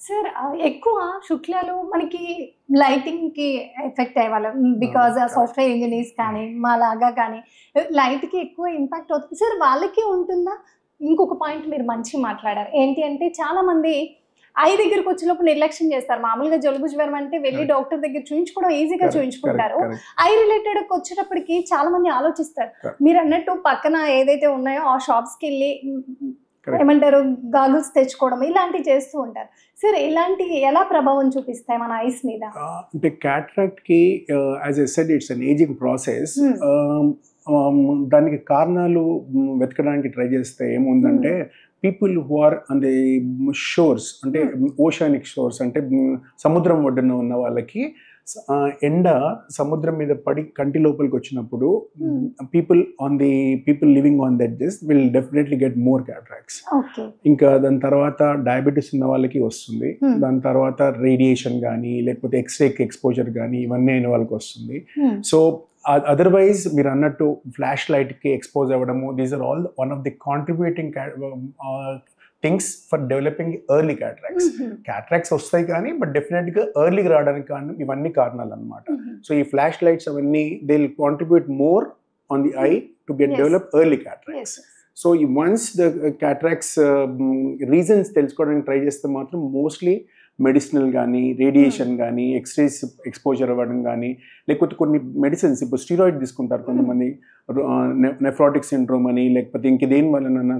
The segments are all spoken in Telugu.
సార్ ఎక్కువ శుక్లాలు మనకి లైటింగ్‌కి ఎఫెక్ట్ అయ్యేవాళ్ళం. Because correct. సాఫ్ట్‌వేర్ ఇంజినీర్స్ కానీ, మాలాగా కానీ లైట్‌కి ఎక్కువ ఇంపాక్ట్ అవుతుంది. సార్ వాళ్ళకి ఉంటుందా? ఇంకొక పాయింట్ మీరు మంచిగా మాట్లాడారు. ఏంటి అంటే చాలామంది ఐ దగ్గరికొచ్చేలోపు నిర్లక్ష్యం చేస్తారు. మామూలుగా జలుబు, జ్వరం అంటే వెళ్లి కరెక్ట్. డాక్టర్ దగ్గర చూయించుకోవడం ఈజీగా కరెక్ట్. కరెక్ట్. చూయించుకుంటారు. కరెక్ట్. ఐ రిలేటెడ్‌కి వచ్చేటప్పటికి చాలామంది ఆలోచిస్తారు. కరెక్ట్. మీరన్నట్టు పక్కన ఏదైతే ఉన్నాయో ఆ షాప్స్‌కెళ్ళి కరెక్ట్. ఏమంటారు గాగుల్స్ తెచ్చుకోవడం ఇలాంటివి చేస్తూ ఉంటారు. సార్ ఇలాంటివి ఎలా ప్రభావం చూపిస్తాయి మన ఐస్ మీద? అంటే క్యాట్రాక్ట్‌కి as I said it's an ageing process. దానికి కారణాలు వెతకడానికి ట్రై చేస్తే ఏముందంటే people who are on the shores అంటే ఓషానిక్ షోర్స్ అంటే సముద్రం ఒడ్డున ఉన్న వాళ్ళకి ఎండ సముద్రం మీద పడి కంటి లోపలికి వచ్చినప్పుడు people living on that this will definitely get more cataracts. Okay. ఇంకా దాని తర్వాత డయాబెటీస్ ఉన్న వాళ్ళకి వస్తుంది. దాని తర్వాత రేడియేషన్ కానీ లేకపోతే ఎక్స్రేకి ఎక్స్పోజర్ కానీ ఇవన్నీ అయిన వాళ్ళకి వస్తుంది. సో అదర్వైజ్ మీరు అన్నట్టు ఫ్లాష్ లైట్కి ఎక్స్పోజ్ అవ్వడము these are all one of the contributing things for developing early cataracts. Cataracts వస్తాయి కానీ బట్ డెఫినెట్గా ఎర్లీగా రావడానికి కారణం ఇవన్నీ కారణాలు అనమాట. సో ఈ ఫ్లాష్ లైట్స్ అవన్నీ they will contribute more on the I to get develop early cataracts. So ఈ వన్స్ ద క్యాట్రాక్ట్స్ రీజన్స్ తెలుసుకోవడానికి ట్రై చేస్తే మాత్రం మోస్ట్లీ మెడిసినల్ కానీ రేడియేషన్ కానీ ఎక్స్రేస్ ఎక్స్పోజర్ అవ్వడం కానీ లేకపోతే కొన్ని మెడిసిన్స్ ఇప్పుడు స్టీరాయిడ్ తీసుకుంటారు కొంతమంది నెఫ్రాటిక్ సిండ్రోమ్ అని లేకపోతే ఇంకేదేని వల్ల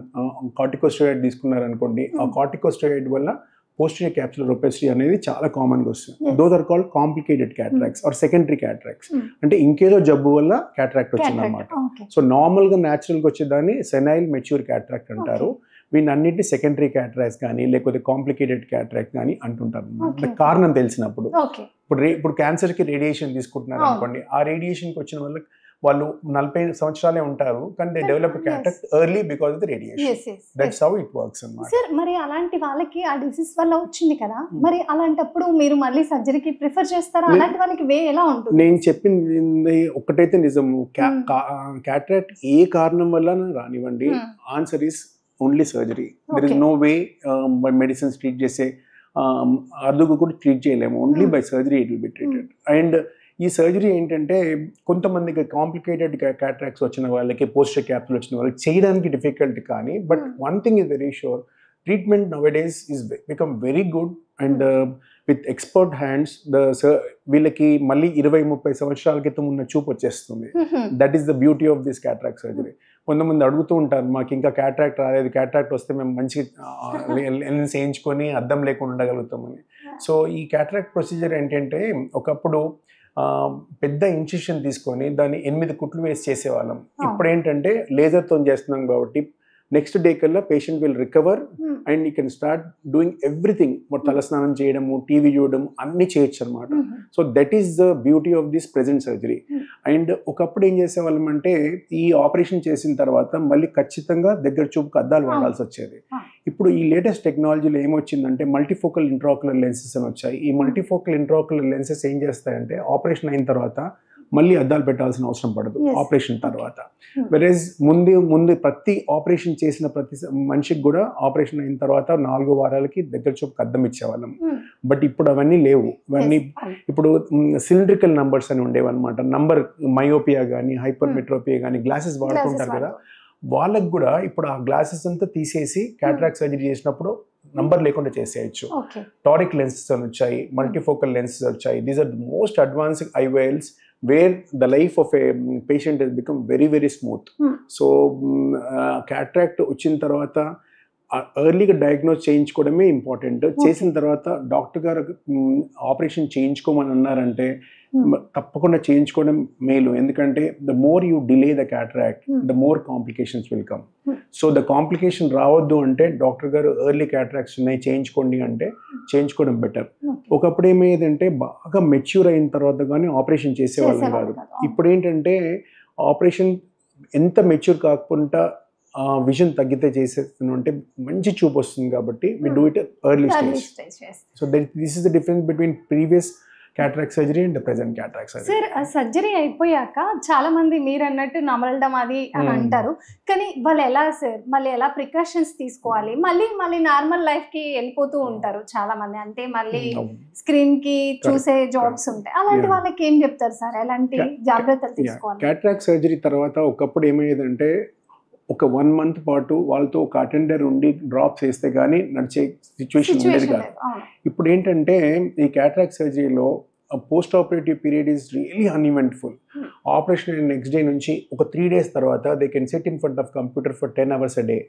కార్టికోస్టెరాయిడ్ తీసుకున్నారనుకోండి ఆ కార్టికోస్టెరాయిడ్ వల్ల పోస్టీరియర్ క్యాప్సులర్ ఒపెసిటీ అనేది చాలా కామన్గా వస్తుంది. Those are called complicated cataracts or secondary cataracts. అంటే ఇంకేదో జబ్బు వల్ల క్యాట్రాక్ట్ వచ్చిందన్నమాట. సో నార్మల్గా న్యాచురల్గా వచ్చేదాన్ని సెనైల్ మెచ్యూర్ క్యాట్రాక్ట్ అంటారు. వీళ్ళన్నింటినీ సెకండరీ క్యాట్రాక్ట్స్ కానీ లేకపోతే కాంప్లికేటెడ్ క్యాట్రాక్ట్ కానీ అంటుంటారు అన్నమాట. కారణం తెలిసినప్పుడు ఇప్పుడు క్యాన్సర్కి రేడియేషన్ తీసుకుంటున్నారు అనుకోండి, ఆ రేడియేషన్కి వచ్చిన వాళ్ళు 40 సంవత్సరాలే ఉంటారు కానీ they develop cataract early because of the radiation. That's how it works అన్నమాట. సార్ మరి అలాంటి వాళ్ళకి ఆ డిసీజ్ వల్ల వచ్చింది కదా, మరి అలాంటప్పుడు మీరు మళ్ళీ సర్జరీకి ప్రిఫర్ చేస్తారా? అలాంటి వాళ్ళకి వే ఎలా ఉంటుంది? నేను చెప్పింది ఒకటైతే నిజము. క్యాట్రాక్ట్ ఏ కారణం వల్ల రానివ్వండి, answer is only surgery. There is no way by medicines treat చేసే అదుగు కూడా ట్రీట్ చేయలేము. Only by surgery it will be treated. And ఈ సర్జరీ ఏంటంటే కొంతమందికి కాంప్లికేటెడ్ క్యాట్రాక్ట్స్ వచ్చిన వాళ్ళకి పోస్టర్ క్యాప్సుల్ వచ్చిన వాళ్ళకి చేయడానికి డిఫికల్ట్ కానీ but one thing is very sure, treatment నౌడేస్ is become very good and with expert hands వీళ్ళకి మళ్ళీ 20-30 సంవత్సరాల క్రితం ఉన్న చూపు వచ్చేస్తుంది. That is the beauty of this cataract surgery. కొంతమంది అడుగుతూ ఉంటారు మాకు ఇంకా క్యాట్రాక్ట్ రాలేదు, క్యాట్రాక్ట్ వస్తే మేము మంచిగా లెన్స్ వేయించుకొని అద్దం లేకుండా ఉండగలుగుతామని. సో ఈ క్యాట్రాక్ట్ ప్రొసీజర్ ఏంటంటే ఒకప్పుడు పెద్ద ఇన్సిషన్ తీసుకొని దాన్ని 8 కుట్లు వేసి చేసేవాళ్ళం. ఇప్పుడు ఏంటంటే లేజర్తో చేస్తున్నాం కాబట్టి నెక్స్ట్ డే కల్లా patient will recover and you can start doing everything. తలస్నానం చేయడము, టీవీ చూడడం అన్నీ చేయొచ్చు అనమాట. So that is the beauty of this present surgery. And ఒకప్పుడు ఏం చేసేవాళ్ళం అంటే ఈ ఆపరేషన్ చేసిన తర్వాత మళ్ళీ ఖచ్చితంగా దగ్గర చూపుకు అద్దాలు వాడాల్సి వచ్చేది. ఇప్పుడు ఈ లేటెస్ట్ టెక్నాలజీలో ఏమొచ్చిందంటే మల్టీఫోకల్ ఇంట్రాక్యులర్ లెన్సెస్ అని వచ్చాయి. ఈ మల్టీఫోకల్ ఇంట్రాక్యులర్ లెన్సెస్ ఏం చేస్తాయంటే ఆపరేషన్ అయిన తర్వాత మళ్ళీ అద్దాలు పెట్టాల్సిన అవసరం పడదు ఆపరేషన్ తర్వాత. వెరేజ్ ముందు ప్రతి ఆపరేషన్ చేసిన ప్రతి మనిషికి కూడా ఆపరేషన్ అయిన తర్వాత 4 వారాలకి దగ్గర చూపుకు అద్దం ఇచ్చేవాళ్ళం. బట్ ఇప్పుడు అవన్నీ లేవు. అవన్నీ ఇప్పుడు సిలిండ్రికల్ నంబర్స్ అని ఉండేవి అనమాట. నంబర్ మయోపియా కానీ హైపర్ మెట్రోపియా కానీ గ్లాసెస్ వాడుతుంటారు కదా, వాళ్ళకు కూడా ఇప్పుడు ఆ గ్లాసెస్ అంతా తీసేసి క్యాట్రాక్ట్ సర్జరీ చేసినప్పుడు నంబర్ లేకుండా చేసేయచ్చు. టారిక్ లెన్సెస్ అని వచ్చాయి, మల్టీఫోకల్ లెన్సెస్ వచ్చాయి. These are the most advanced IOLs where the life of a patient has become very very smooth. So cataract వచ్చిన తర్వాత ఎర్లీగా డయాగ్నోస్ చేయించుకోవడమే ఇంపార్టెంట్. చేసిన తర్వాత డాక్టర్ గారు ఆపరేషన్ చేయించుకోమని అన్నారంటే తప్పకుండా చేయించుకోవడం మేలు. ఎందుకంటే the more you delay the cataract the more complications will come. So the complication రావద్దు అంటే డాక్టర్ గారు ఎర్లీ క్యాటరాక్ట్స్ ఉన్నాయి చేయించుకోండి అంటే చేయించుకోవడం బెటర్. ఒకప్పుడు ఏమయ్యేదంటే బాగా మెచ్యూర్ అయిన తర్వాత కానీ ఆపరేషన్ చేసేవాళ్ళం కాదు. ఇప్పుడు ఏంటంటే ఆపరేషన్ ఎంత మెచ్యూర్ కాకుండా విజన్ తగ్గితే చేసేస్తున్నాం అంటే మంచి చూపు వస్తుంది కాబట్టి we do it early stage. So this is the difference between previous cataract surgery and the present cataract surgery. Sir surgery అయిపోయాక చాలా మంది మీరు అన్నట్టు నమలడం అది అని అంటారు, కానీ వాళ్ళు ఎలా సార్ మళ్ళీ ఎలా ప్రికాషన్స్ తీసుకోవాలి, మళ్ళీ నార్మల్ లైఫ్ కి వెళ్ళిపోతూ ఉంటారు చాలా మంది, అంటే మళ్ళీ స్క్రీన్ కి చూసే జాబ్స్ ఉంటాయి, అలాంటి వాళ్ళకి ఏం చెప్తారు సార్, ఎలాంటి జాగ్రత్తలు తీసుకోవాలి? క్యాటరాక్ట్ సర్జరీ తర్వాత ఒకప్పుడు ఏమయ్యేదంటే ఒక 1 month పాటు వాళ్ళతో ఒక అటెండర్ ఉండి డ్రాప్స్ వేస్తే కానీ నడిచే సిచ్యువేషన్ ఉండేది కాదు. ఇప్పుడు ఏంటంటే ఈ క్యాటరాక్ట్ సర్జరీలో post operative period is really uneventful. Operation అయిన నెక్స్ట్ డే నుంచి ఒక 3 days తర్వాత they can sit in front of computer for 10 hours a day.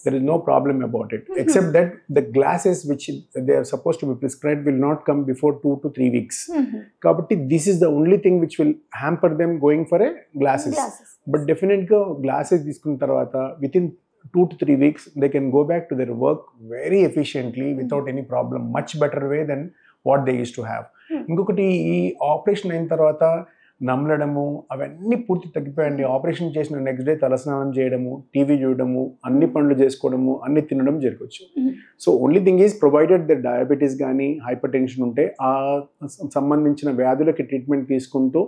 There is no problem about it, except that the glasses which they are supposed to be prescribed will not come before 2 to 3 weeks. Kabatti this is the only thing which will hamper them going for a glasses. But definitely glasses తీసుకున్న తర్వాత within 2 to 3 weeks they can go back to their work very efficiently without any problem, much better way than what they used to have. ఇంకొకటి ఈ ఆపరేషన్ అయిన తర్వాత నమలడము అవన్నీ పూర్తి తగ్గిపోయండి. ఆపరేషన్ చేసిన నెక్స్ట్ డే తలస్నానం చేయడము, టీవీ చూడడము, అన్ని పనులు చేసుకోవడము, అన్ని తినడం జరగవచ్చు. So only thing is provided the diabetes కానీ హైపర్ టెన్షన్ ఉంటే ఆ సంబంధించిన వ్యాధులకి ట్రీట్మెంట్ తీసుకుంటూ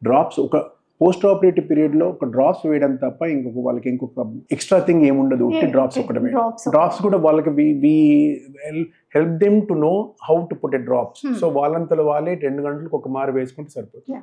డ్రాప్స్ ఒక పోస్ట్ ఆపరేటివ్ పీరియడ్లో ఒక డ్రాప్స్ వేయడం తప్ప వాళ్ళకి ఇంకొక ఎక్స్ట్రా థింగ్ ఏముండదు, డ్రాప్స్ ఒకటమే. డ్రాప్స్ కూడా వాళ్ళకి we help them to know how to put a drops. So వాళ్ళంతలో వాళ్ళే 2 గంటలకు ఒక మారు వేసుకుంటే సరిపోతుంది.